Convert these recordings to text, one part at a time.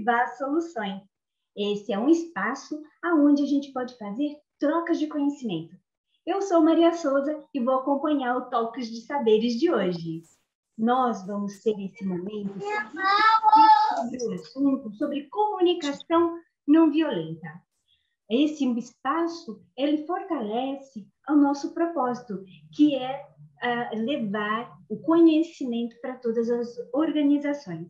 Vivar Soluções. Esse é um espaço onde a gente pode fazer trocas de conhecimento. Eu sou Maria Souza e vou acompanhar o Talks de Saberes de hoje. Nós vamos ter esse momento sobre o assunto, sobre comunicação não violenta. Esse espaço, ele fortalece o nosso propósito, que é levar o conhecimento para todas as organizações.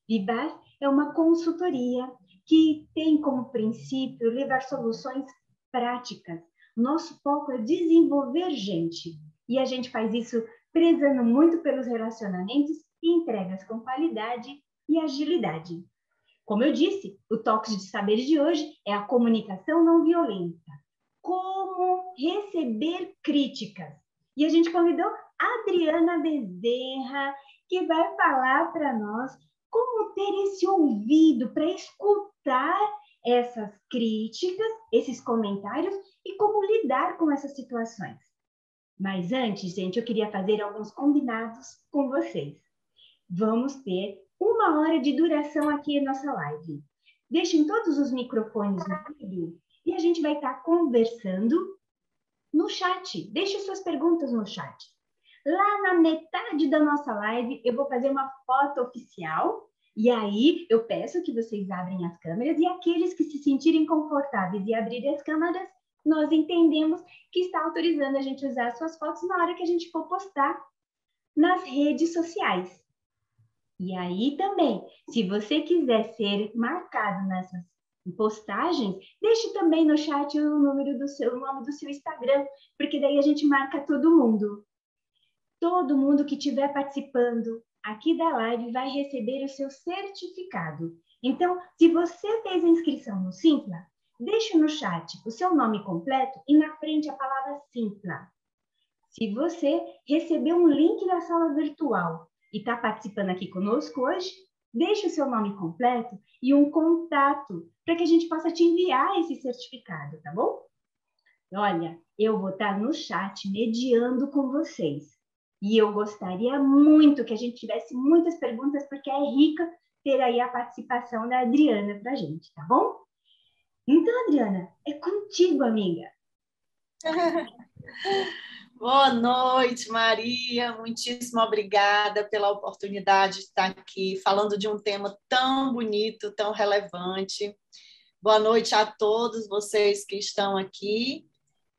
Vivar é uma consultoria que tem como princípio levar soluções práticas. Nosso foco é desenvolver gente, e a gente faz isso prezando muito pelos relacionamentos e entregas com qualidade e agilidade. Como eu disse, o Talks de Saberes de hoje é a comunicação não violenta. Como receber críticas. E a gente convidou a Adriana Bezerra, que vai falar para nós como ter esse ouvido para escutar essas críticas, esses comentários e como lidar com essas situações. Mas antes, gente, eu queria fazer alguns combinados com vocês. Vamos ter 1 hora de duração aqui na nossa live. Deixem todos os microfones no vídeo e a gente vai estar conversando no chat. Deixe suas perguntas no chat. Lá na metade da nossa live, eu vou fazer uma foto oficial e aí eu peço que vocês abrem as câmeras e aqueles que se sentirem confortáveis e abrirem as câmeras, nós entendemos que está autorizando a gente usar suas fotos na hora que a gente for postar nas redes sociais. E aí também, se você quiser ser marcado nessas postagens, deixe também no chat o nome do seu Instagram, porque daí a gente marca todo mundo. Todo mundo que estiver participando aqui da live vai receber o seu certificado. Então, se você fez a inscrição no Simpla, deixe no chat o seu nome completo e na frente a palavra Simpla. Se você recebeu um link da sala virtual e está participando aqui conosco hoje, deixe o seu nome completo e um contato para que a gente possa te enviar esse certificado, tá bom? Olha, eu vou estar no chat mediando com vocês. E eu gostaria muito que a gente tivesse muitas perguntas, porque é rica ter aí a participação da Adriana para a gente, tá bom? Então, Adriana, é contigo, amiga. Boa noite, Maria. Muitíssimo obrigada pela oportunidade de estar aqui falando de um tema tão bonito, tão relevante. Boa noite a todos vocês que estão aqui.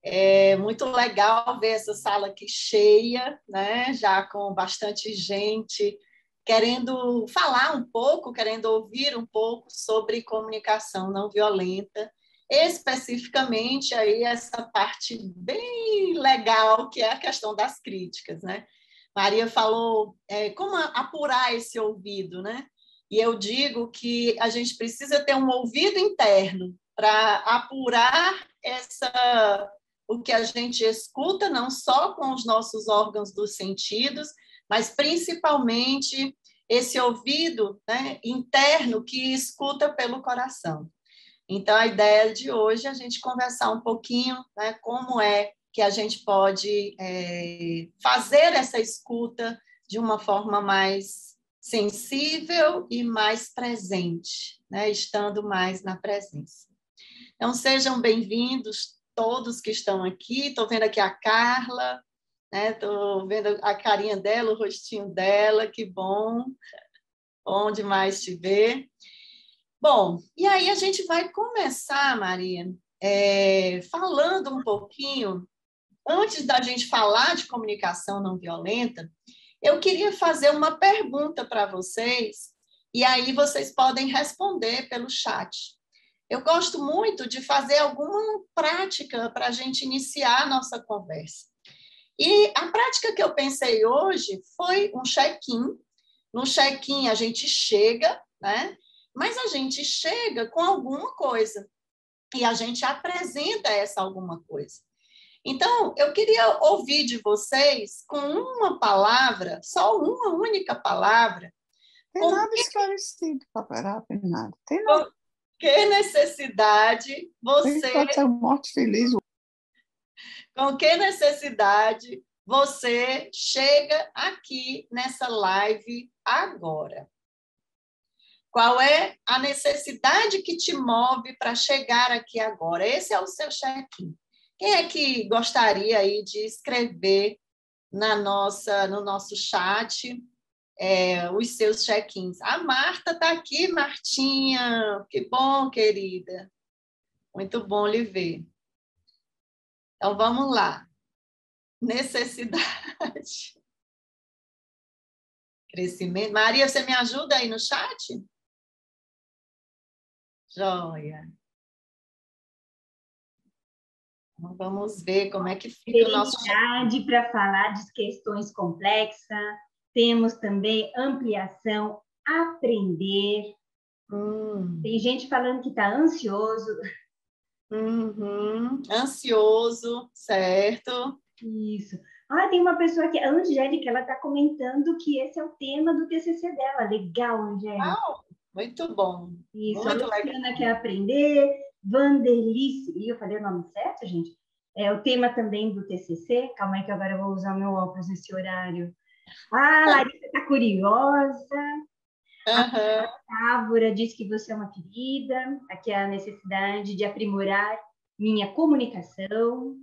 É muito legal ver essa sala aqui cheia, né? Já com bastante gente querendo falar um pouco, querendo ouvir um pouco sobre comunicação não violenta, especificamente aí essa parte bem legal que é a questão das críticas, né? Maria falou como apurar esse ouvido, né? E eu digo que a gente precisa ter um ouvido interno para apurar o que a gente escuta, não só com os nossos órgãos dos sentidos, mas principalmente esse ouvido, né, interno que escuta pelo coração. Então, a ideia de hoje é a gente conversar um pouquinho, né, como é que a gente pode fazer essa escuta de uma forma mais sensível e mais presente, né, estando mais na presença. Então, sejam bem-vindos todos que estão aqui. Estou vendo aqui a Carla, estou vendo a carinha dela, o rostinho dela, que bom, bom demais te ver. Bom, e aí a gente vai começar, Maria, falando um pouquinho, antes da gente falar de comunicação não violenta, eu queria fazer uma pergunta para vocês, e aí vocês podem responder pelo chat. Eu gosto muito de fazer alguma prática para a gente iniciar a nossa conversa. E a prática que eu pensei hoje foi um check-in. No check-in a gente chega, né? Mas a gente chega com alguma coisa e a gente apresenta essa alguma coisa. Então, eu queria ouvir de vocês com uma palavra, só uma única palavra. Tem nada esclarecido, papai, nada. Tem nada. Que necessidade você... Pode ser morte feliz. Com que necessidade você chega aqui nessa live agora? Qual é a necessidade que te move para chegar aqui agora? Esse é o seu check-in. Quem é que gostaria aí de escrever no nosso chat os seus check-ins? A Marta está aqui, Martinha. Que bom, querida. Muito bom lhe ver. Então, vamos lá. Necessidade. Crescimento. Maria, você me ajuda aí no chat? Joia. Então, vamos ver como é que fica o nosso chat. Para falar de questões complexas. Temos também ampliação, aprender. Tem gente falando que está ansioso. Ansioso, certo. Isso. Tem uma pessoa aqui, a Angélica, ela está comentando que esse é o tema do TCC dela. Legal, Angélica. Muito bom. Isso, muito a Luciana quer aprender. Vanderlice, eu falei o nome certo, gente? É o tema também do TCC. Calma aí que agora eu vou usar meu óculos nesse horário. Larissa está curiosa. A Távora diz que você é uma querida. Aqui é a necessidade de aprimorar minha comunicação.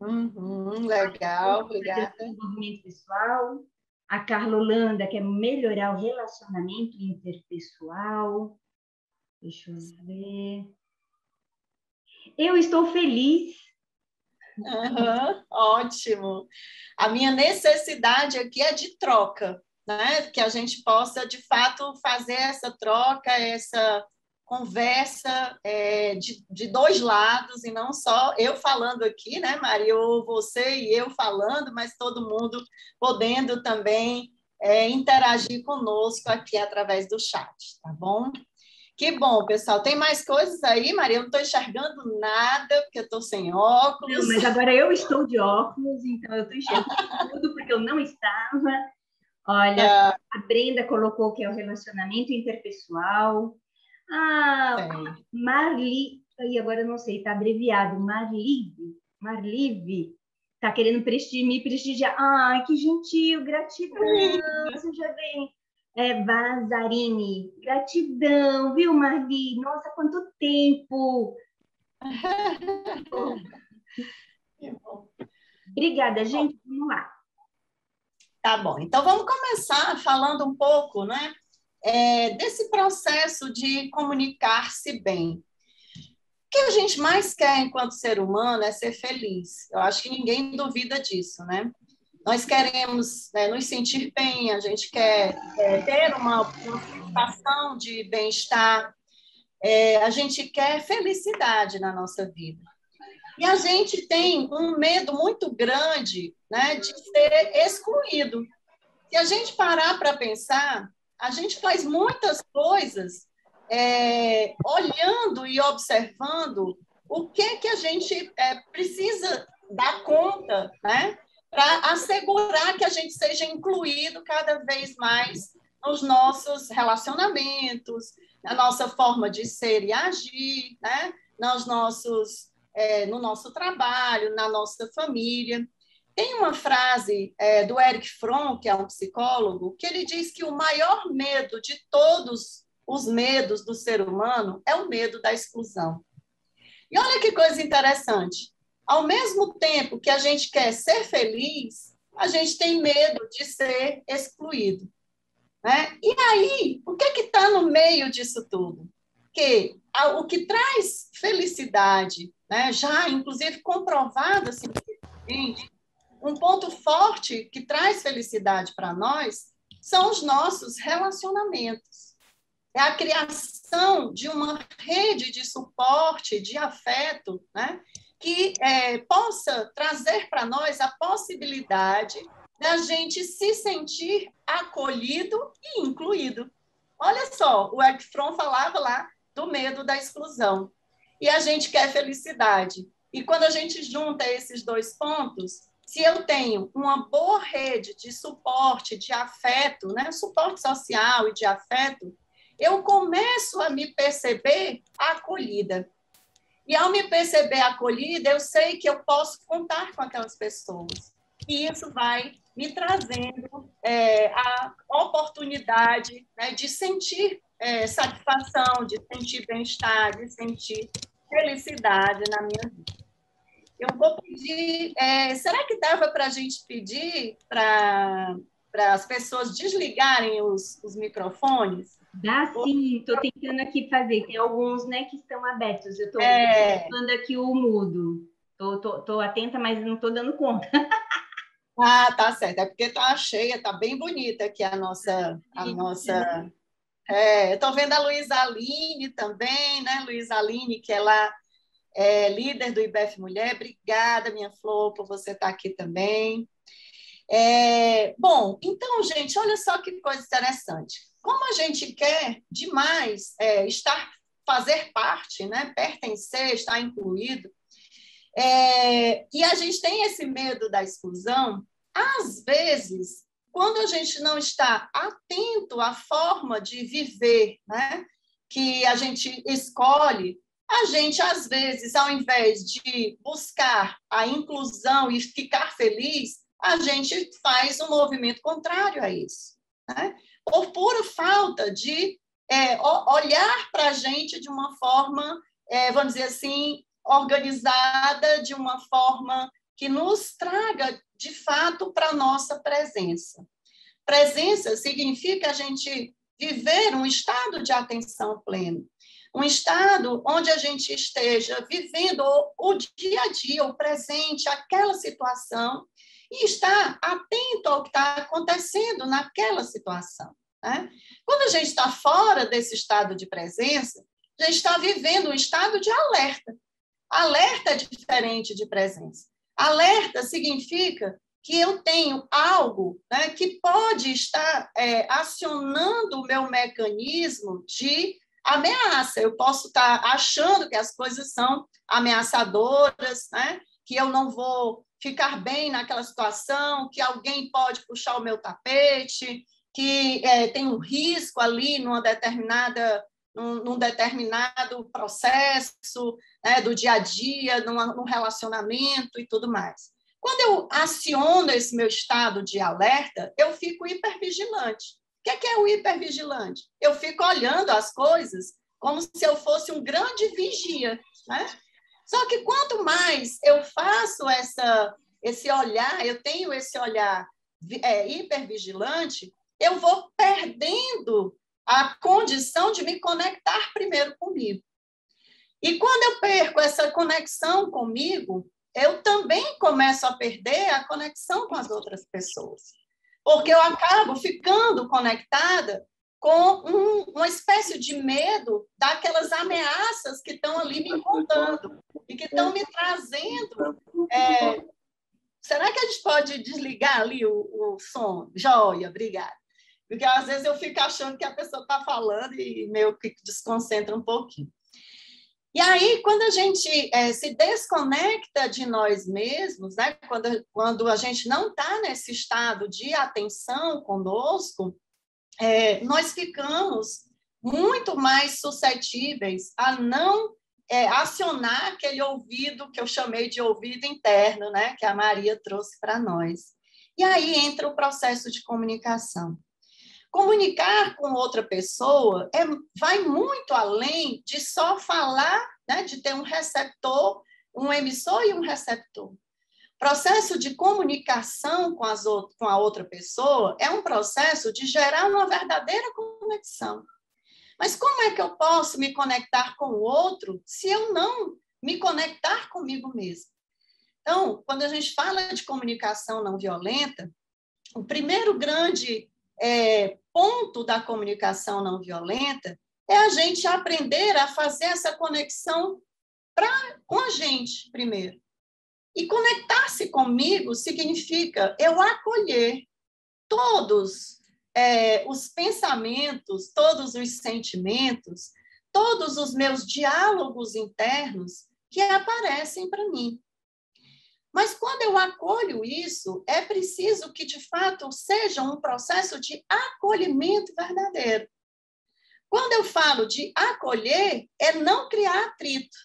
Legal, obrigada. Desenvolvimento pessoal. A Carla Holanda quer melhorar o relacionamento interpessoal. Deixa eu ver. Eu estou feliz. Ótimo. A minha necessidade aqui é de troca, né? Que a gente possa, de fato, fazer essa troca, essa conversa de dois lados, e não só eu falando aqui, né, Maria, ou você e eu falando, mas todo mundo podendo também interagir conosco aqui através do chat, tá bom? Que bom, pessoal. Tem mais coisas aí, Maria? Eu não estou enxergando nada, porque eu estou sem óculos. Não, mas agora eu estou de óculos, então eu estou enxergando tudo, porque eu não estava. Olha, a Brenda colocou que é o relacionamento interpessoal. Marli, e agora eu não sei, está abreviado. Marlive, está querendo me prestigiar. Ai, que gentil, gratidão, seja bem. Vazarini, gratidão, viu, Marli? Nossa, quanto tempo! Obrigada, gente. Vamos lá. Tá bom, então vamos começar falando um pouco, né, desse processo de comunicar-se bem. O que a gente mais quer enquanto ser humano é ser feliz. Eu acho que ninguém duvida disso, né? Nós queremos nos sentir bem, a gente quer ter uma sensação de bem-estar, a gente quer felicidade na nossa vida. E a gente tem um medo muito grande, né, de ser excluído. Se a gente parar para pensar, a gente faz muitas coisas olhando e observando o que a gente precisa dar conta, né, para assegurar que a gente seja incluído cada vez mais nos nossos relacionamentos, na nossa forma de ser e agir, né, no nosso trabalho, na nossa família. Tem uma frase do Erich Fromm, que é um psicólogo, que ele diz que o maior medo de todos os medos do ser humano é o medo da exclusão. E olha que coisa interessante. Ao mesmo tempo que a gente quer ser feliz, a gente tem medo de ser excluído, né? E aí, o que está no meio disso tudo? Que o que traz felicidade, né, já inclusive comprovado cientificamente, um ponto forte que traz felicidade para nós são os nossos relacionamentos. É a criação de uma rede de suporte, de afeto, né, que possa trazer para nós a possibilidade da gente se sentir acolhido e incluído. Olha só, o Erich Fromm falava lá do medo da exclusão. E a gente quer felicidade. E quando a gente junta esses dois pontos, se eu tenho uma boa rede de suporte, de afeto, né, suporte social e de afeto, eu começo a me perceber acolhida. E ao me perceber acolhida, eu sei que eu posso contar com aquelas pessoas. E isso vai me trazendo a oportunidade, né, de sentir satisfação, de sentir bem-estar, de sentir felicidade na minha vida. Eu vou pedir, será que dava para a gente pedir para as pessoas desligarem os microfones? Dá sim, estou tentando aqui fazer. Tem alguns, né, que estão abertos. Eu estou colocando aqui o mudo. Estou atenta, mas não estou dando conta. Ah, tá certo. É porque está cheia, está bem bonita aqui a nossa. Eu estou vendo a Luísa Aline também, né? Luísa Aline, que ela é líder do IBF Mulher. Obrigada, minha flor, por você estar aqui também. Bom, então, gente, olha só que coisa interessante. Como a gente quer demais fazer parte, né? Pertencer, estar incluído, e a gente tem esse medo da exclusão, às vezes, quando a gente não está atento à forma de viver, né, que a gente escolhe, a gente, às vezes, ao invés de buscar a inclusão e ficar feliz, a gente faz um movimento contrário a isso, né? Por pura falta de olhar para a gente de uma forma, vamos dizer assim, organizada, de uma forma que nos traga, de fato, para a nossa presença. Presença significa a gente viver um estado de atenção pleno, um estado onde a gente esteja vivendo o dia a dia, o presente, aquela situação, e estar atento ao que está acontecendo naquela situação, né? Quando a gente está fora desse estado de presença, a gente está vivendo um estado de alerta. Alerta é diferente de presença. Alerta significa que eu tenho algo, né, que pode estar acionando o meu mecanismo de ameaça. Eu posso estar achando que as coisas são ameaçadoras, né, que eu não vou ficar bem naquela situação, que alguém pode puxar o meu tapete, que tem um risco ali num determinado processo, né, do dia a dia, num relacionamento e tudo mais. Quando eu aciono esse meu estado de alerta, eu fico hipervigilante. O que é o hipervigilante? Eu fico olhando as coisas como se eu fosse um grande vigia, né? Só que quanto mais eu faço esse olhar, eu tenho esse olhar hipervigilante, eu vou perdendo a condição de me conectar primeiro comigo. E quando eu perco essa conexão comigo, eu também começo a perder a conexão com as outras pessoas. Porque eu acabo ficando conectada com uma espécie de medo daquelas ameaças que estão ali me incomodando e que estão me trazendo. Será que a gente pode desligar ali o som? Joia, obrigada. Porque às vezes eu fico achando que a pessoa está falando e meio que desconcentra um pouquinho. E aí, quando a gente se desconecta de nós mesmos, né? Quando a gente não está nesse estado de atenção conosco, nós ficamos muito mais suscetíveis a não acionar aquele ouvido que eu chamei de ouvido interno, né? Que a Maria trouxe para nós. E aí entra o processo de comunicação. Comunicar com outra pessoa vai muito além de só falar, né, de ter um receptor, um emissor e um receptor. O processo de comunicação com a outra pessoa é um processo de gerar uma verdadeira conexão. Mas como é que eu posso me conectar com o outro se eu não me conectar comigo mesmo? Então, quando a gente fala de comunicação não violenta, o primeiro grande ponto da comunicação não violenta é a gente aprender a fazer essa conexão com a gente primeiro. E conectar-se comigo significa eu acolher todos os pensamentos, todos os sentimentos, todos os meus diálogos internos que aparecem para mim. Mas quando eu acolho isso, é preciso que, de fato, seja um processo de acolhimento verdadeiro. Quando eu falo de acolher, é não criar atrito.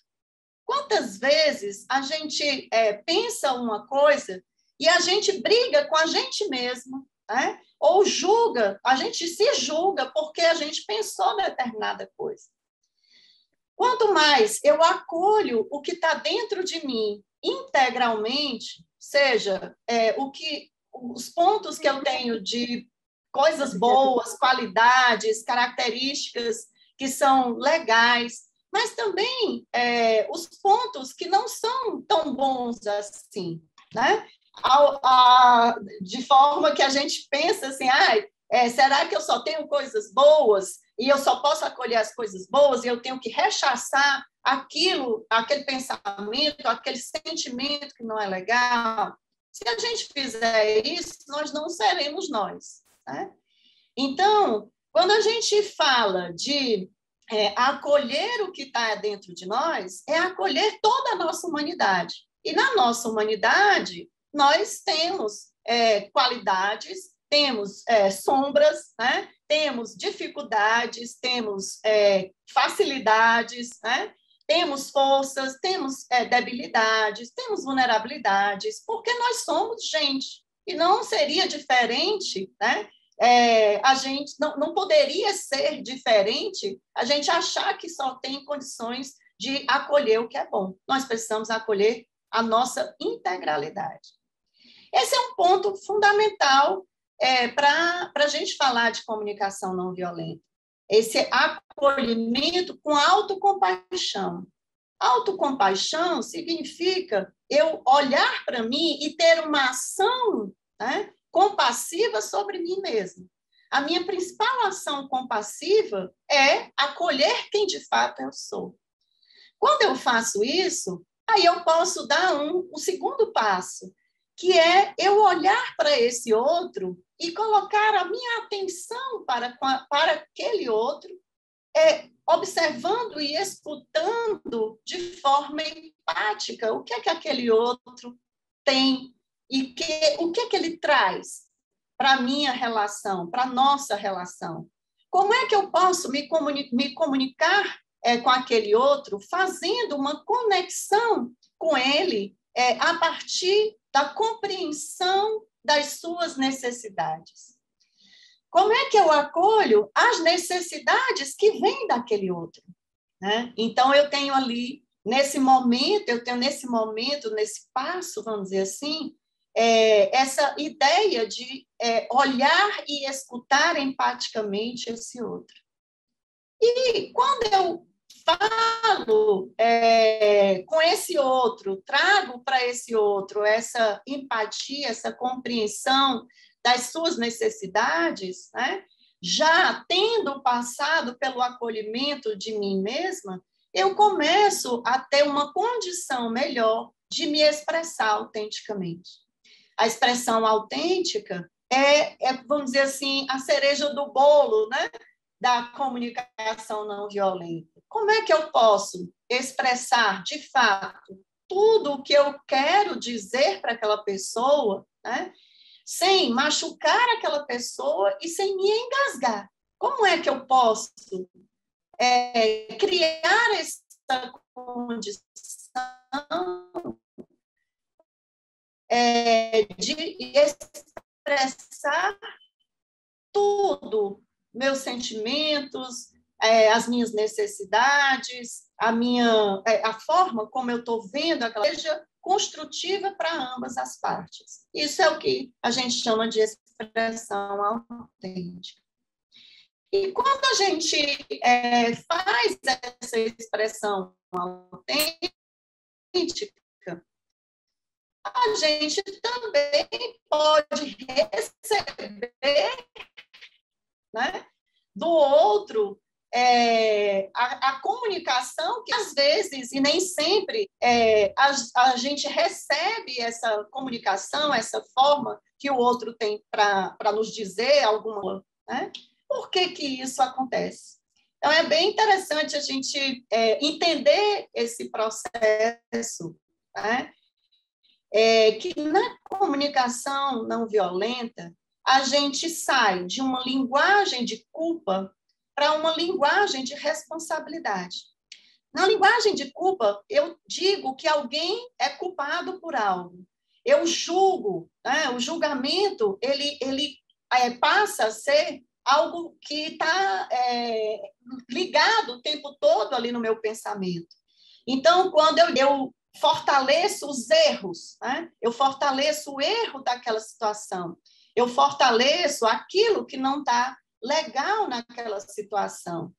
Quantas vezes a gente pensa uma coisa e a gente briga com a gente mesmo, né? ou julga, a gente se julga porque a gente pensou determinada coisa. Quanto mais eu acolho o que está dentro de mim integralmente, seja os pontos que eu tenho de coisas boas, qualidades, características que são legais, mas também os pontos que não são tão bons assim, né? De forma que a gente pensa assim, será que eu só tenho coisas boas e eu só posso acolher as coisas boas e eu tenho que rechaçar aquele pensamento, aquele sentimento que não é legal? Se a gente fizer isso, nós não seremos nós, né? Então, quando a gente fala de acolher o que está dentro de nós, é acolher toda a nossa humanidade. E na nossa humanidade, nós temos qualidades, temos sombras, né? Temos dificuldades, temos facilidades, né? Temos forças, temos debilidades, temos vulnerabilidades, porque nós somos gente. E não seria diferente, né? A gente não poderia ser diferente a gente achar que só tem condições de acolher o que é bom. Nós precisamos acolher a nossa integralidade. Esse é um ponto fundamental para a gente falar de comunicação não violenta. Esse acolhimento com autocompaixão. Autocompaixão significa eu olhar para mim e ter uma ação, né, compassiva sobre mim mesma. A minha principal ação compassiva é acolher quem de fato eu sou. Quando eu faço isso, aí eu posso dar um segundo passo, que é eu olhar para esse outro e colocar a minha atenção para aquele outro, observando e escutando de forma empática o que é que aquele outro tem e o que é que ele traz para a minha relação, para a nossa relação. Como é que eu posso me comunicar com aquele outro, fazendo uma conexão com ele a partir da compreensão das suas necessidades? Como é que eu acolho as necessidades que vêm daquele outro, né? Então, eu tenho ali, nesse passo, vamos dizer assim, essa ideia de olhar e escutar empaticamente esse outro. E quando eu falo com esse outro, trago para esse outro essa empatia, essa compreensão das suas necessidades, né? Já tendo passado pelo acolhimento de mim mesma, eu começo a ter uma condição melhor de me expressar autenticamente. A expressão autêntica vamos dizer assim, a cereja do bolo, né, da comunicação não violenta. Como é que eu posso expressar, de fato, tudo o que eu quero dizer para aquela pessoa, né, sem machucar aquela pessoa e sem me engasgar? Como é que eu posso criar essa condição de expressar tudo, meus sentimentos, as minhas necessidades, a forma como eu estou vendo aquela seja construtiva para ambas as partes. Isso é o que a gente chama de expressão autêntica. E quando a gente faz essa expressão autêntica, a gente também pode receber, né, do outro a comunicação que, às vezes, e nem sempre, a gente recebe essa comunicação, essa forma que o outro tem para nos dizer alguma, né? Por que isso acontece? Então, é bem interessante a gente entender esse processo, né? Que na comunicação não violenta, a gente sai de uma linguagem de culpa para uma linguagem de responsabilidade. Na linguagem de culpa, eu digo que alguém é culpado por algo. Eu julgo, né? O julgamento, ele passa a ser algo que está ligado o tempo todo ali no meu pensamento. Então, quando eu fortaleço os erros, né? Eu fortaleço o erro daquela situação, eu fortaleço aquilo que não está legal naquela situação.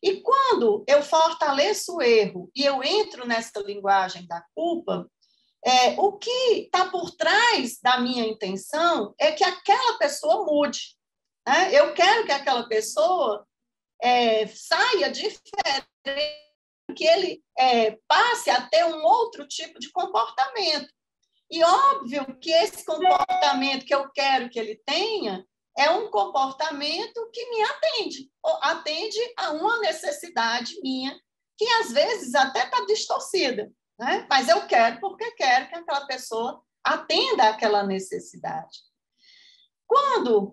E quando eu fortaleço o erro e eu entro nessa linguagem da culpa, o que está por trás da minha intenção é que aquela pessoa mude. Né? Eu quero que aquela pessoa saia diferente, que ele passe a ter um outro tipo de comportamento. E óbvio que esse comportamento que eu quero que ele tenha é um comportamento que me atende a uma necessidade minha, que às vezes até está distorcida, né? Mas eu quero porque quero que aquela pessoa atenda àquela necessidade. Quando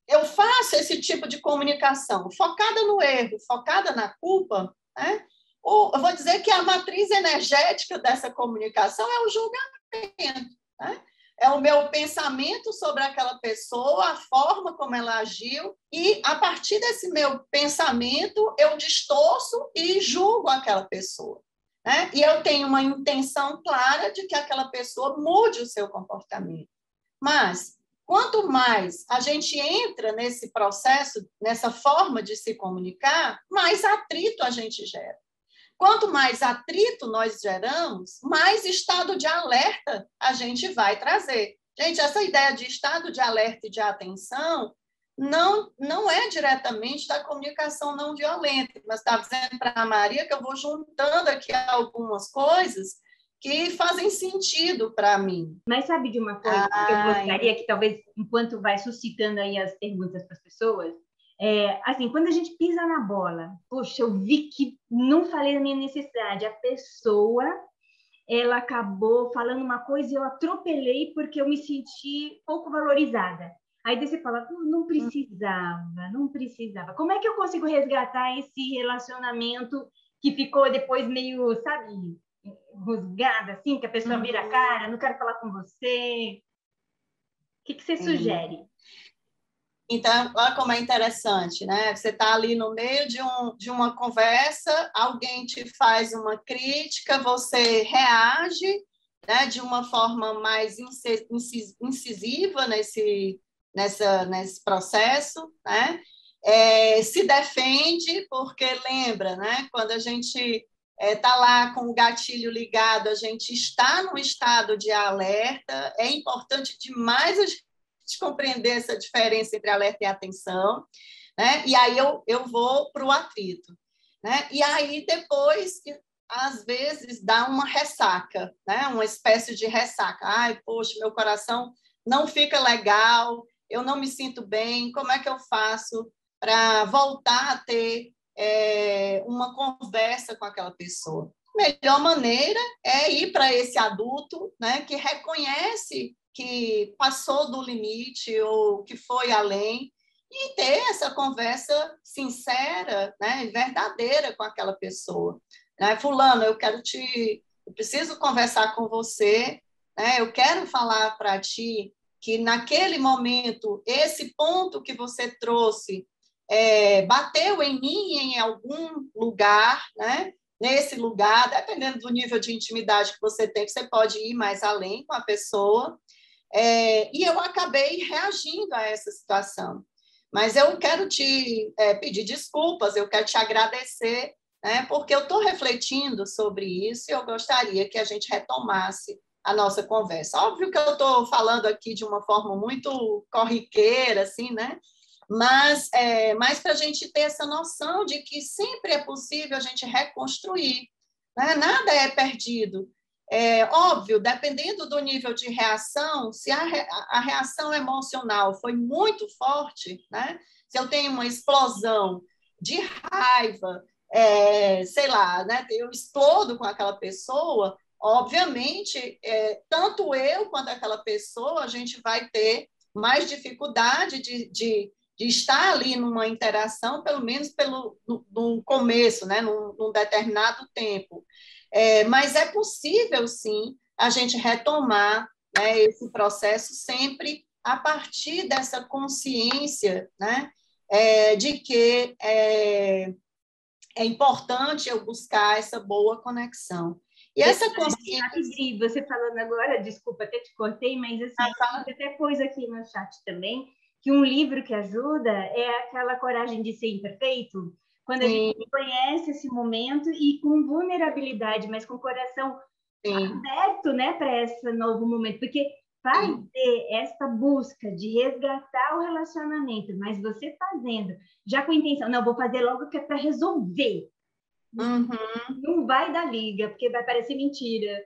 eu faço esse tipo de comunicação focada no erro, focada na culpa, né? Eu vou dizer que a matriz energética dessa comunicação é o julgamento, né? É o meu pensamento sobre aquela pessoa, a forma como ela agiu, e a partir desse meu pensamento eu distorço e julgo aquela pessoa, né? E eu tenho uma intenção clara de que aquela pessoa mude o seu comportamento. Mas quanto mais a gente entra nesse processo, nessa forma de se comunicar, mais atrito a gente gera. Quanto mais atrito nós geramos, mais estado de alerta a gente vai trazer. Gente, essa ideia de estado de alerta e de atenção não é diretamente da comunicação não violenta, mas está dizendo para a Maria que eu vou juntando aqui algumas coisas que fazem sentido para mim. Mas sabe de uma coisa que eu gostaria que talvez, enquanto vai suscitando aí as perguntas para as pessoas, assim, quando a gente pisa na bola, poxa, eu vi que não falei da minha necessidade, a pessoa, ela acabou falando uma coisa e eu atropelei porque eu me senti pouco valorizada. Aí você fala, não precisava. Como é que eu consigo resgatar esse relacionamento que ficou depois meio, sabe, rusgada, assim, que a pessoa vira a cara, não quero falar com você? O que você sugere? Então, olha como é interessante, né? Você está ali no meio de uma conversa, alguém te faz uma crítica, você reage, né, de uma forma mais incisiva nesse processo, né? Se defende, porque lembra, né? Quando a gente está lá com o gatilho ligado, a gente está num estado de alerta, é importante demais a gente compreender essa diferença entre alerta e atenção, né? E aí eu vou para o atrito, né? E aí depois, às vezes, dá uma ressaca, né? Uma espécie de ressaca. Ai, poxa, meu coração não fica legal, eu não me sinto bem, como é que eu faço para voltar a ter uma conversa com aquela pessoa? A melhor maneira é ir para esse adulto, né, que reconhece que passou do limite ou que foi além, e ter essa conversa sincera, né, verdadeira com aquela pessoa. Né? Fulano, eu preciso conversar com você, né? Eu quero falar para ti que naquele momento, esse ponto que você trouxe bateu em mim em algum lugar, né? Nesse lugar, dependendo do nível de intimidade que você tem, você pode ir mais além com a pessoa, e eu acabei reagindo a essa situação. Mas eu quero te pedir desculpas, eu quero te agradecer, né, porque eu estou refletindo sobre isso e eu gostaria que a gente retomasse a nossa conversa. Óbvio que eu estou falando aqui de uma forma muito corriqueira, assim, né? Mas para a gente ter essa noção de que sempre é possível a gente reconstruir, né? Nada é perdido. Óbvio, dependendo do nível de reação, se a reação emocional foi muito forte, né? Se eu tenho uma explosão de raiva, sei lá, né? Eu explodo com aquela pessoa, obviamente, tanto eu quanto aquela pessoa, a gente vai ter mais dificuldade de estar ali numa interação, pelo menos no começo, né? num determinado tempo. Mas é possível, sim, a gente retomar, né, esse processo sempre a partir dessa consciência, né, de que é importante eu buscar essa boa conexão. E essa consciência... Dri, você falando agora, desculpa, até te cortei, mas assim, você até pôs aqui no chat também, que um livro que ajuda é aquela Coragem de Ser Imperfeito, quando a gente conhece esse momento e com vulnerabilidade, mas com o coração aberto, né, para esse novo momento, porque vai ter essa busca de resgatar o relacionamento, mas você fazendo, já com a intenção, não, vou fazer logo que é para resolver. Não vai dar liga, porque vai parecer mentira.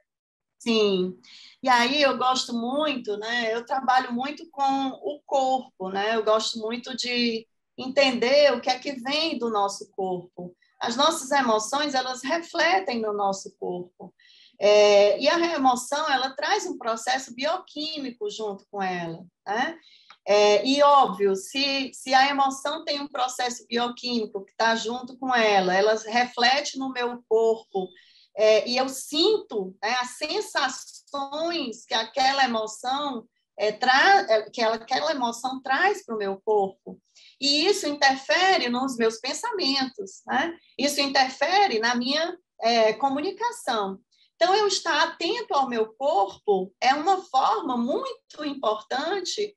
Sim. E aí eu gosto muito, né? Eu trabalho muito com o corpo, né? Eu gosto muito de entender o que é que vem do nosso corpo. As nossas emoções, elas refletem no nosso corpo. E a emoção, ela traz um processo bioquímico junto com ela, né? E, óbvio, se a emoção tem um processo bioquímico que está junto com ela reflete no meu corpo, e eu sinto, né, as sensações que aquela emoção aquela emoção traz para o meu corpo. E isso interfere nos meus pensamentos, né? Isso interfere na minha comunicação. Então, eu estar atento ao meu corpo é uma forma muito importante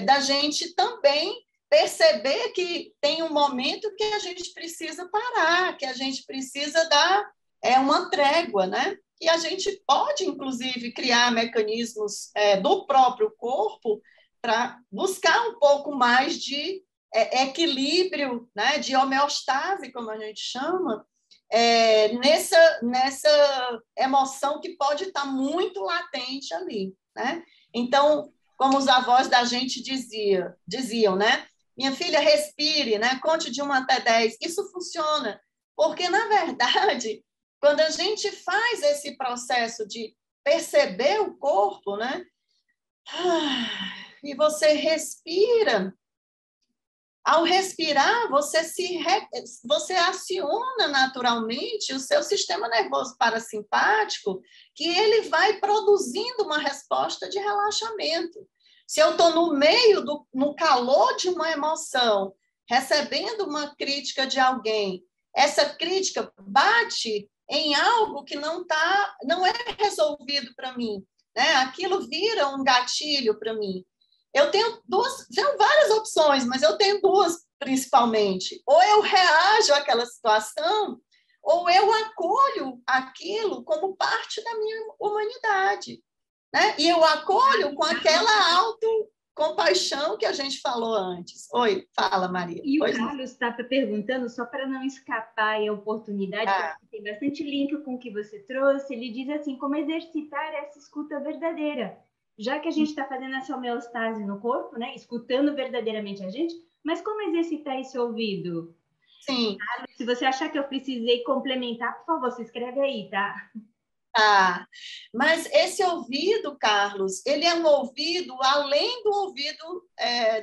da gente também perceber que tem um momento que a gente precisa parar, que a gente precisa dar uma trégua, né? E a gente pode, inclusive, criar mecanismos do próprio corpo para buscar um pouco mais de equilíbrio, né? De homeostase, como a gente chama, nessa emoção que pode estar muito latente ali, né? Então, como os avós da gente diziam, né? Minha filha, respire, né? Conte de 1 até 10. Isso funciona, porque, na verdade, quando a gente faz esse processo de perceber o corpo, né? E você respira, ao respirar, você aciona naturalmente o seu sistema nervoso parasimpático, que ele vai produzindo uma resposta de relaxamento. Se eu estou no calor de uma emoção, recebendo uma crítica de alguém, essa crítica bate em algo que não é resolvido para mim, né? Aquilo vira um gatilho para mim. Eu tenho várias opções, mas eu tenho duas principalmente. Ou eu reajo àquela situação, ou eu acolho aquilo como parte da minha humanidade, né? E eu acolho com aquela autocompaixão que a gente falou antes. Oi, fala, Maria. E o Carlos está perguntando, só para não escapar a oportunidade, porque tem bastante link com o que você trouxe, ele diz assim, como exercitar essa escuta verdadeira. Já que a gente está fazendo essa homeostase no corpo, né, escutando verdadeiramente a gente, mas como exercitar esse ouvido? Sim. Carlos, se você achar que eu precisei complementar, por favor, se escreve aí, tá? Mas esse ouvido, Carlos, ele é um ouvido além do ouvido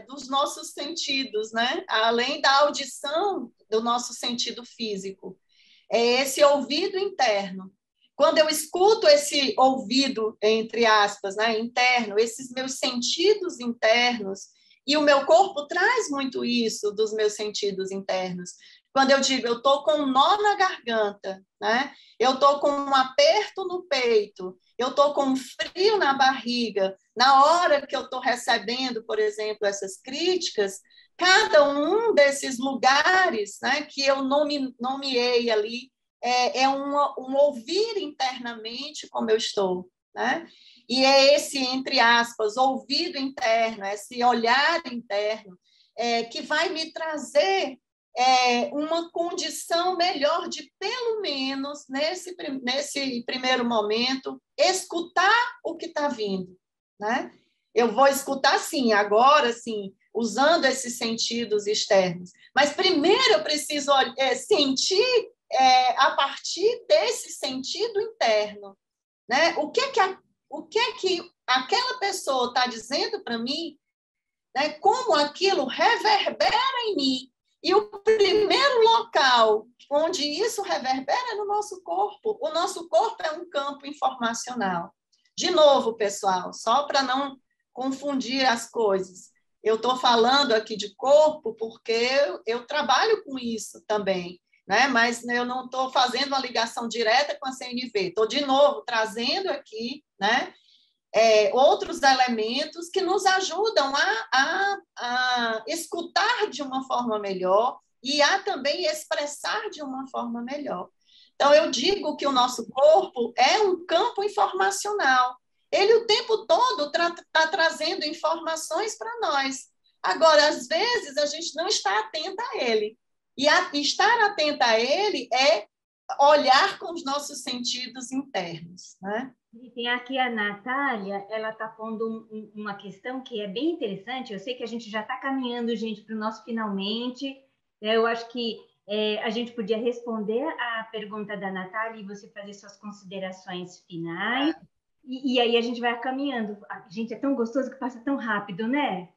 dos nossos sentidos, né? Além da audição do nosso sentido físico. É esse ouvido interno. Quando eu escuto esse ouvido, entre aspas, né, interno, esses meus sentidos internos, e o meu corpo traz muito isso dos meus sentidos internos. Quando eu digo, eu estou com um nó na garganta, né? Eu estou com um aperto no peito, eu estou com um frio na barriga, na hora que eu estou recebendo, por exemplo, essas críticas, cada um desses lugares, né, que eu nomeei ali, um ouvir internamente como eu estou, né? E é esse, entre aspas, ouvido interno, esse olhar interno, que vai me trazer uma condição melhor de, pelo menos, nesse primeiro momento, escutar o que está vindo, né? Eu vou escutar, sim, agora, sim, usando esses sentidos externos. Mas, primeiro, eu preciso sentir a partir desse sentido interno, né? O que é que aquela pessoa está dizendo para mim, né? Como aquilo reverbera em mim. E o primeiro local onde isso reverbera é no nosso corpo. O nosso corpo é um campo informacional. De novo, pessoal, só para não confundir as coisas. Eu estou falando aqui de corpo porque eu trabalho com isso também, né? Mas eu não estou fazendo uma ligação direta com a CNV. Estou, de novo, trazendo aqui, né, outros elementos que nos ajudam a escutar de uma forma melhor e a também expressar de uma forma melhor. Então, eu digo que o nosso corpo é um campo informacional. Ele o tempo todo está trazendo informações para nós. Agora, às vezes, a gente não está atenta a ele. E estar atenta a ele é olhar com os nossos sentidos internos, né? E tem aqui a Natália, ela está pondo uma questão que é bem interessante. Eu sei que a gente já está caminhando, gente, para o nosso finalmente. Eu acho que a gente podia responder a pergunta da Natália e você fazer suas considerações finais. E aí a gente vai caminhando. Gente, é tão gostoso que passa tão rápido, né?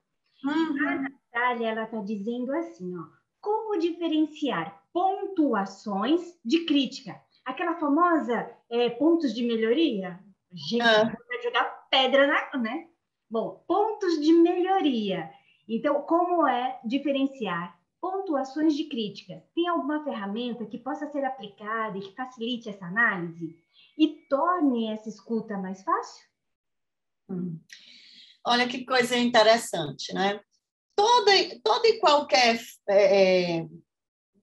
A Natália, ela está dizendo assim, ó, como diferenciar pontuações de crítica? Aquela famosa pontos de melhoria? Gente, vai jogar pedra né? Bom, pontos de melhoria. Então, como é diferenciar pontuações de crítica? Tem alguma ferramenta que possa ser aplicada e que facilite essa análise e torne essa escuta mais fácil? Olha que coisa interessante, né? Toda e qualquer...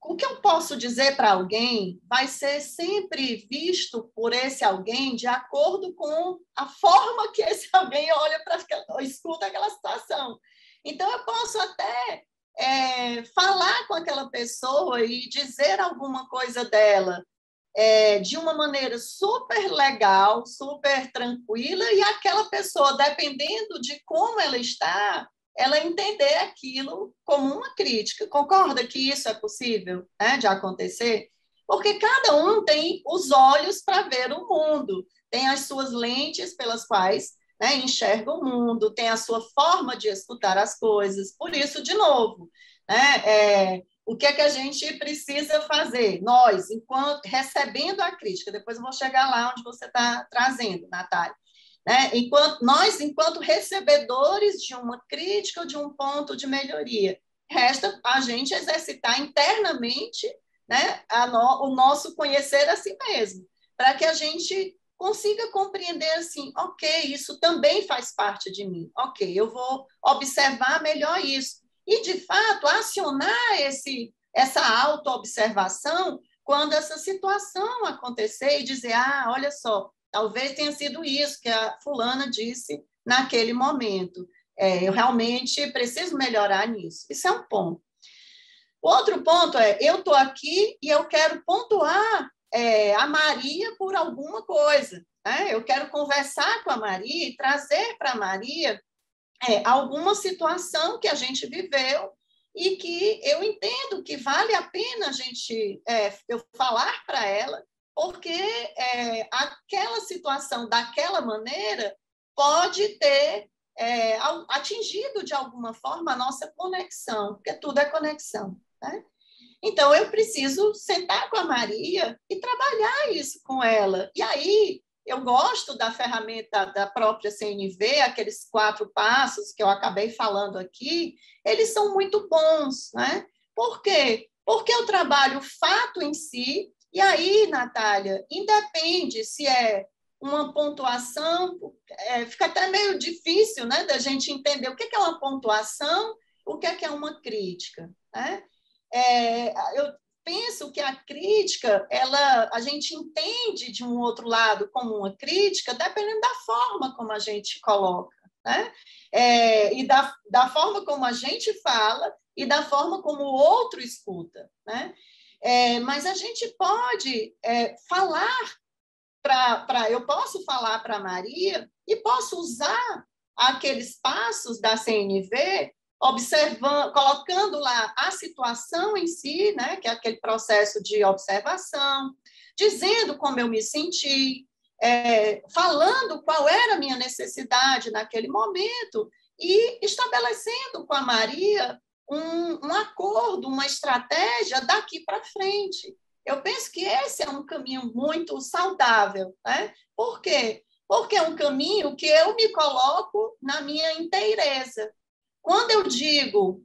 o que eu posso dizer para alguém vai ser sempre visto por esse alguém de acordo com a forma que esse alguém olha para escuta aquela situação. Então, eu posso até falar com aquela pessoa e dizer alguma coisa dela de uma maneira super legal, super tranquila, e aquela pessoa, dependendo de como ela está, ela entender aquilo como uma crítica. Concorda que isso é possível, né, de acontecer? Porque cada um tem os olhos para ver o mundo, tem as suas lentes pelas quais, né, enxerga o mundo, tem a sua forma de escutar as coisas. Por isso, de novo, né, o que é que a gente precisa fazer? Nós, enquanto recebendo a crítica, depois eu vou chegar lá onde você está trazendo, Natália, né? Enquanto recebedores de uma crítica ou de um ponto de melhoria, resta a gente exercitar internamente, né, o nosso conhecer a si mesmo, para que a gente consiga compreender assim, ok, isso também faz parte de mim, ok, eu vou observar melhor isso. E, de fato, acionar essa autoobservação quando essa situação acontecer e dizer, olha só, talvez tenha sido isso que a fulana disse naquele momento. Eu realmente preciso melhorar nisso. Isso é um ponto. O outro ponto eu estou aqui e eu quero pontuar a Maria por alguma coisa. Né? Eu quero conversar com a Maria e trazer para a Maria alguma situação que a gente viveu e que eu entendo que vale a pena eu falar para ela, porque aquela situação daquela maneira pode ter atingido de alguma forma a nossa conexão, porque tudo é conexão, né? Então, eu preciso sentar com a Maria e trabalhar isso com ela. E aí, eu gosto da ferramenta da própria CNV, aqueles 4 passos que eu acabei falando aqui, eles são muito bons, né? Por quê? Porque eu trabalho o fato em si, e aí, Natália, independe se é uma pontuação, fica até meio difícil, né, da gente entender o que é uma pontuação, o que é uma crítica, né? Eu penso que a crítica, a gente entende de um outro lado como uma crítica, dependendo da forma como a gente coloca, né? E da forma como a gente fala e da forma como o outro escuta, né? Mas a gente pode falar eu posso falar para a Maria e posso usar aqueles passos da CNV observando, colocando lá a situação em si, né, que é aquele processo de observação, dizendo como eu me senti, falando qual era a minha necessidade naquele momento e estabelecendo com a Maria um acordo, uma estratégia daqui para frente. Eu penso que esse é um caminho muito saudável, né? Por quê? porque é um caminho que eu me coloco na minha inteireza. Quando eu digo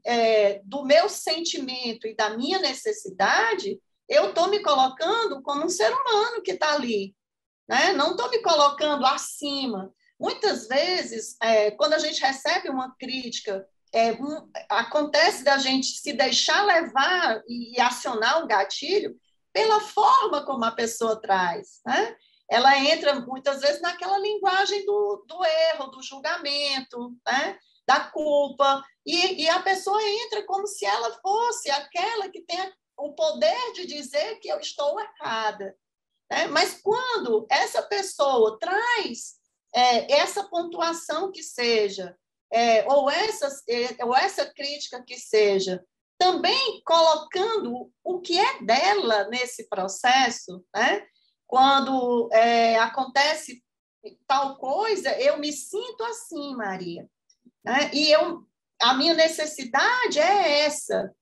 do meu sentimento e da minha necessidade, eu estou me colocando como um ser humano que está ali, né? Não estou me colocando acima. Muitas vezes, quando a gente recebe uma crítica, acontece da gente se deixar levar e acionar o gatilho pela forma como a pessoa traz, né? Ela entra, muitas vezes, naquela linguagem do erro, do julgamento, né? Da culpa, e a pessoa entra como se ela fosse aquela que tem o poder de dizer que eu estou errada. Né? Mas quando essa pessoa traz essa pontuação que seja, ou essa crítica que seja, também colocando o que é dela nesse processo, né? Quando acontece tal coisa, eu me sinto assim, Maria. Né? E a minha necessidade é essa.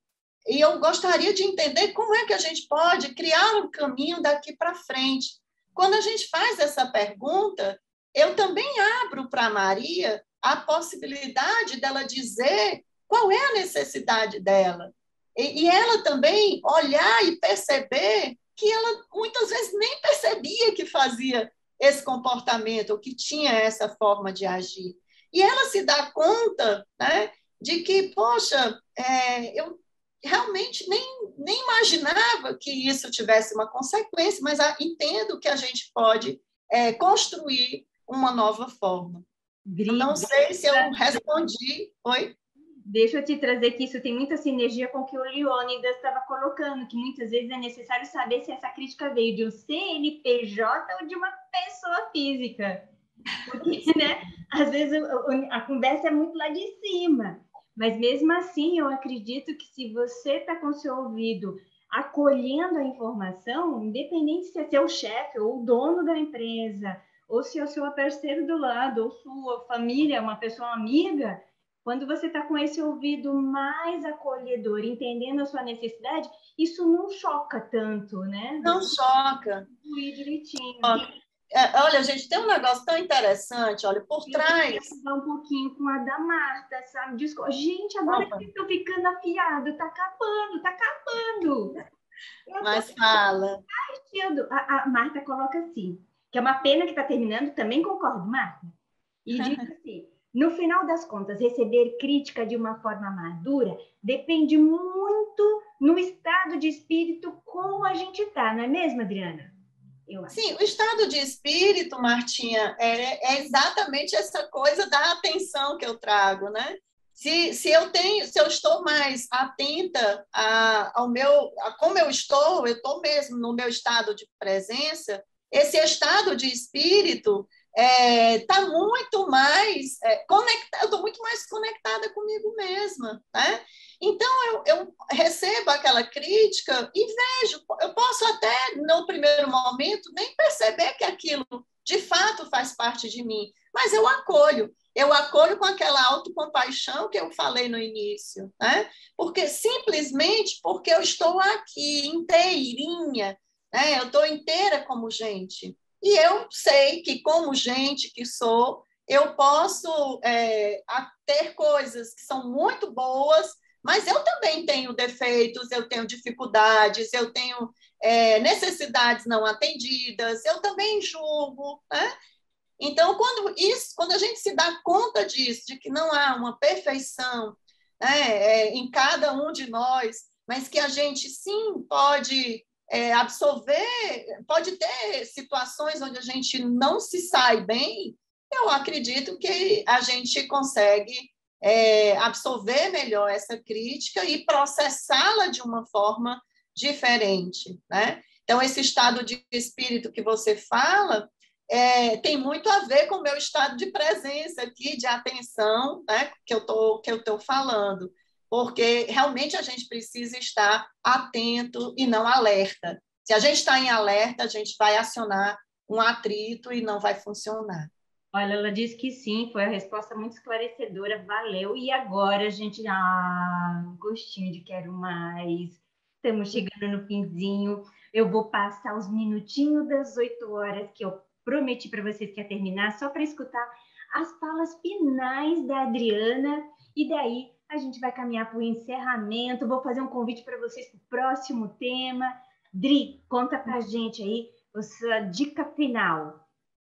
E eu gostaria de entender como é que a gente pode criar um caminho daqui para frente. Quando a gente faz essa pergunta, eu também abro para a Maria a possibilidade dela dizer qual é a necessidade dela. E ela também olhar e perceber que ela muitas vezes nem percebia que fazia esse comportamento, ou que tinha essa forma de agir. E ela se dá conta, né, de que, poxa, eu realmente nem imaginava que isso tivesse uma consequência, mas entendo que a gente pode construir uma nova forma. Não sei se eu respondi. Oi? Deixa eu te trazer que isso tem muita sinergia com o que o Leônidas estava colocando, que muitas vezes é necessário saber se essa crítica veio de um CNPJ ou de uma pessoa física. Porque, né, às vezes a conversa é muito lá de cima. Mas mesmo assim, eu acredito que se você está com o seu ouvido acolhendo a informação, independente se é seu chefe ou o dono da empresa, ou se é o seu parceiro do lado, ou sua família, uma pessoa amiga, quando você está com esse ouvido mais acolhedor, entendendo a sua necessidade, isso não choca tanto, né? Não choca. Fluir direitinho. Olha, gente, tem um negócio tão interessante, olha, por trás. Eu queria um pouquinho com a da Marta, sabe? Gente, agora que eu tô ficando afiado, tá acabando, tá acabando. Mas fala. A Marta coloca assim, que é uma pena que tá terminando, também concordo, Marta. E diz assim, no final das contas, receber crítica de uma forma madura depende muito no estado de espírito como a gente tá, não é mesmo, Adriana? Sim, o estado de espírito, Martinha, é exatamente essa coisa da atenção que eu trago, né? Se eu estou mais atenta a como eu estou mesmo no meu estado de presença, esse estado de espírito está muito mais conectada, eu estou muito mais conectada comigo mesma, né? Então, eu recebo aquela crítica e vejo, eu posso até, no primeiro momento, nem perceber que aquilo de fato faz parte de mim, mas eu acolho com aquela autocompaixão que eu falei no início, né? Porque simplesmente porque eu estou aqui inteirinha, né? Eu estou inteira como gente. E eu sei que, como gente que sou, eu posso ter coisas que são muito boas, mas eu também tenho defeitos, eu tenho dificuldades, eu tenho necessidades não atendidas, eu também julgo, né? Então, quando a gente se dá conta disso, de que não há uma perfeição, né, em cada um de nós, mas que a gente sim pode absorver, pode ter situações onde a gente não se sai bem, eu acredito que a gente consegue absorver melhor essa crítica e processá-la de uma forma diferente, né? Então, esse estado de espírito que você fala tem muito a ver com o meu estado de presença aqui, de atenção, né, que eu tô falando, porque realmente a gente precisa estar atento e não alerta. Se a gente está em alerta, a gente vai acionar um atrito e não vai funcionar. Olha, ela disse que sim, foi a resposta muito esclarecedora, valeu. E agora a gente, gostinho de quero mais. Estamos chegando no finzinho. Eu vou passar os minutinhos das 8 horas que eu prometi para vocês que ia terminar só para escutar as falas finais da Adriana, e daí a gente vai caminhar para o encerramento. Vou fazer um convite para vocês para o próximo tema. Dri, conta para a gente aí a sua dica final.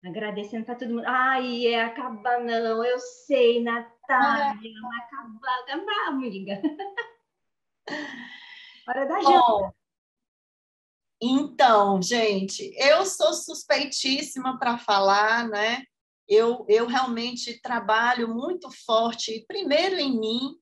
Agradecendo para todo mundo. Ai, acabar não, eu sei, Natália, vai acabar, amiga. Hora da janta. Bom, então, gente, eu sou suspeitíssima para falar, né? Eu realmente trabalho muito forte, primeiro em mim.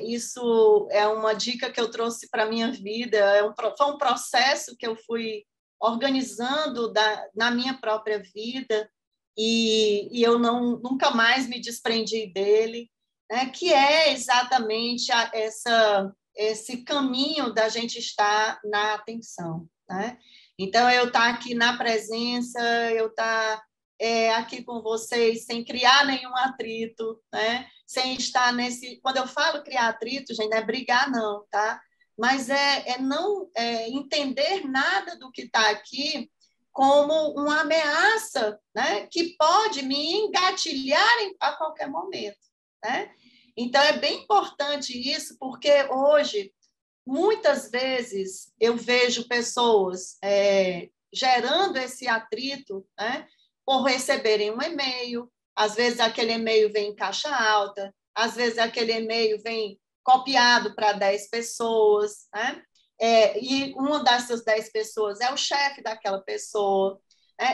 Isso é uma dica que eu trouxe para a minha vida, foi um processo que eu fui organizando na minha própria vida, e eu nunca mais me desprendi dele, né? Que é exatamente esse caminho da gente estar na atenção, né? Então, eu estar aqui na presença, eu estar aqui com vocês sem criar nenhum atrito, né? Sem estar nesse... Quando eu falo criar atrito, gente, não é brigar, não, tá? Mas não entender nada do que está aqui como uma ameaça, né? Que pode me engatilhar a qualquer momento, né? Então, é bem importante isso, porque hoje, muitas vezes, eu vejo pessoas gerando esse atrito, né? Por receberem um e-mail, às vezes aquele e-mail vem em caixa alta, às vezes aquele e-mail vem copiado para 10 pessoas, né? E uma dessas 10 pessoas é o chefe daquela pessoa.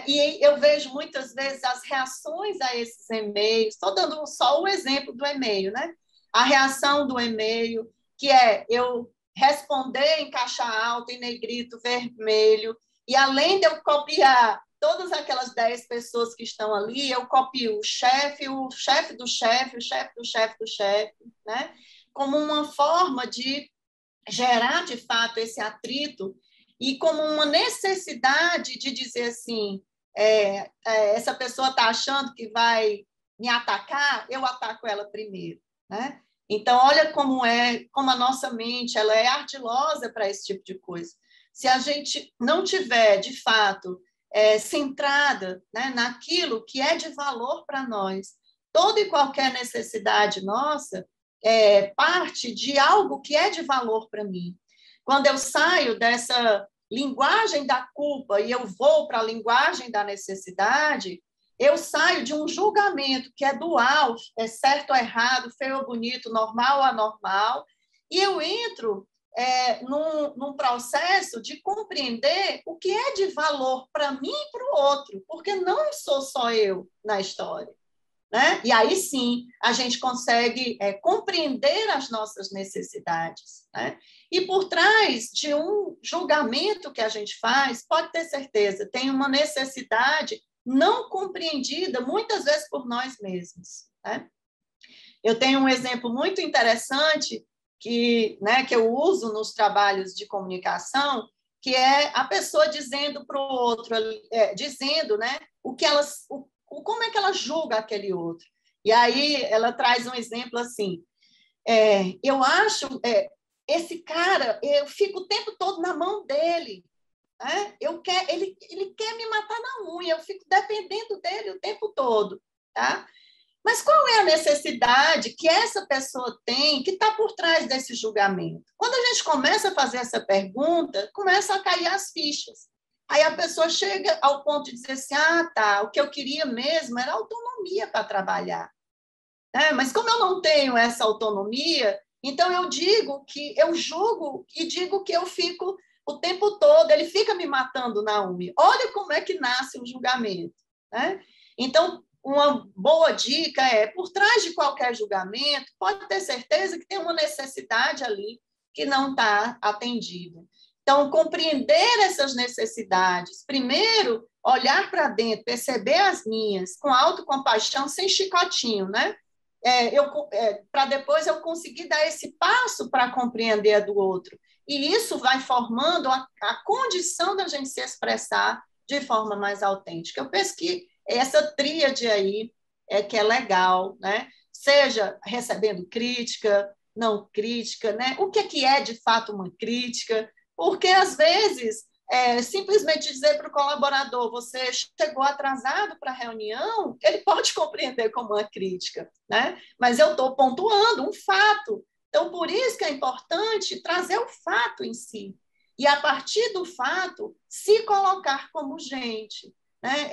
E eu vejo muitas vezes as reações a esses e-mails, estou dando só o exemplo do e-mail, né? A reação do e-mail, que é eu responder em caixa alta, em negrito, vermelho, e além de eu copiar todas aquelas 10 pessoas que estão ali, eu copio o chefe do chefe, o chefe do chefe do chefe, né? Como uma forma de gerar, de fato, esse atrito e como uma necessidade de dizer assim, essa pessoa está achando que vai me atacar, eu ataco ela primeiro, né? Então, olha como a nossa mente ela é ardilosa para esse tipo de coisa. Se a gente não tiver, de fato, centrada, né, naquilo que é de valor para nós, toda e qualquer necessidade nossa parte de algo que é de valor para mim. Quando eu saio dessa linguagem da culpa e eu vou para a linguagem da necessidade, eu saio de um julgamento que é dual, é certo ou errado, feio ou bonito, normal ou anormal, e eu entro num processo de compreender o que é de valor para mim e para o outro, porque não sou só eu na história, né? E aí sim a gente consegue compreender as nossas necessidades, né? E por trás de um julgamento que a gente faz, pode ter certeza, tem uma necessidade não compreendida muitas vezes por nós mesmos, né? Eu tenho um exemplo muito interessante que eu uso nos trabalhos de comunicação, que é a pessoa dizendo para o outro, dizendo, né, como é que ela julga aquele outro. E aí ela traz um exemplo assim, eu acho, esse cara, eu fico o tempo todo na mão dele, né? Ele quer me matar na unha, eu fico dependendo dele o tempo todo, tá? Mas qual é a necessidade que essa pessoa tem que está por trás desse julgamento? Quando a gente começa a fazer essa pergunta, começa a cair as fichas. Aí a pessoa chega ao ponto de dizer assim, tá, o que eu queria mesmo era autonomia para trabalhar. Mas como eu não tenho essa autonomia, então eu julgo e digo que eu fico o tempo todo, ele fica me matando na unha. Olha como é que nasce o julgamento, né? Então, uma boa dica por trás de qualquer julgamento, pode ter certeza que tem uma necessidade ali que não está atendida. Então, compreender essas necessidades, primeiro, olhar para dentro, perceber as minhas, com autocompaixão, sem chicotinho, né? Para depois eu conseguir dar esse passo para compreender a do outro. E isso vai formando a condição da gente se expressar de forma mais autêntica. Eu penso que essa tríade aí que é legal, né? Seja recebendo crítica, não crítica, né? O que é de fato uma crítica? Porque, às vezes, simplesmente dizer para o colaborador, você chegou atrasado para a reunião, ele pode compreender como uma crítica, né? Mas eu estou pontuando um fato. Então, por isso que é importante trazer o fato em si. E, a partir do fato, se colocar como gente. Né?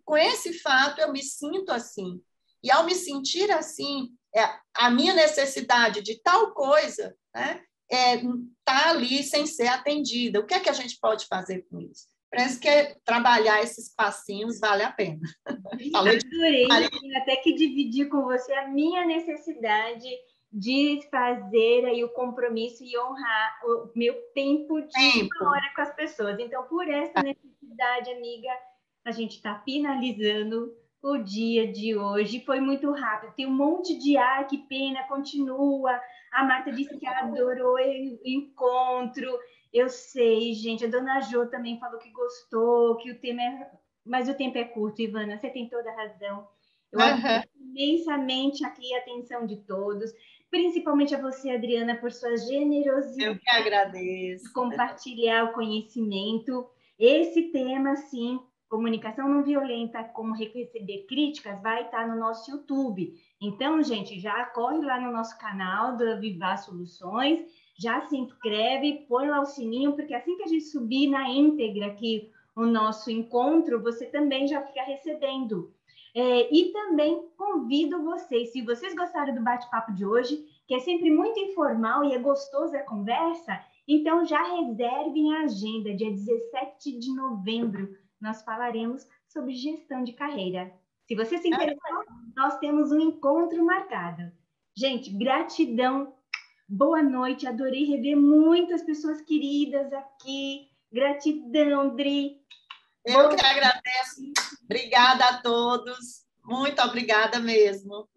Com esse fato, eu me sinto assim. E, ao me sentir assim, a minha necessidade de tal coisa, né, tá ali sem ser atendida. O que é que a gente pode fazer com isso? Parece que trabalhar esses passinhos vale a pena. Adorei, até que dividir com você a minha necessidade de fazer aí o compromisso e honrar o meu tempo de hora com as pessoas. Então, por essa necessidade, amiga, a gente está finalizando o dia de hoje. Foi muito rápido. Tem um monte de que pena, continua. A Marta disse que adorou o encontro. Eu sei, gente. A dona Jo também falou que gostou, que o tema mas o tempo é curto, Ivana. Você tem toda a razão. Eu agradeço imensamente aqui a atenção de todos, principalmente a você, Adriana, por sua generosidade. Eu que agradeço. De compartilhar o conhecimento. Esse tema, sim, comunicação não violenta, como receber críticas, vai estar no nosso YouTube. Então, gente, já corre lá no nosso canal da Vivar Soluções, já se inscreve, põe lá o sininho, porque assim que a gente subir na íntegra aqui o nosso encontro, você também já fica recebendo. E também convido vocês, se vocês gostaram do bate-papo de hoje, que é sempre muito informal e é gostosa a conversa, então já reservem a agenda, dia 17 de novembro, nós falaremos sobre gestão de carreira. Se você se interessou, nós temos um encontro marcado. Gente, gratidão, boa noite, adorei rever muitas pessoas queridas aqui. Gratidão, Dri. Eu que agradeço. Obrigada a todos. Muito obrigada mesmo.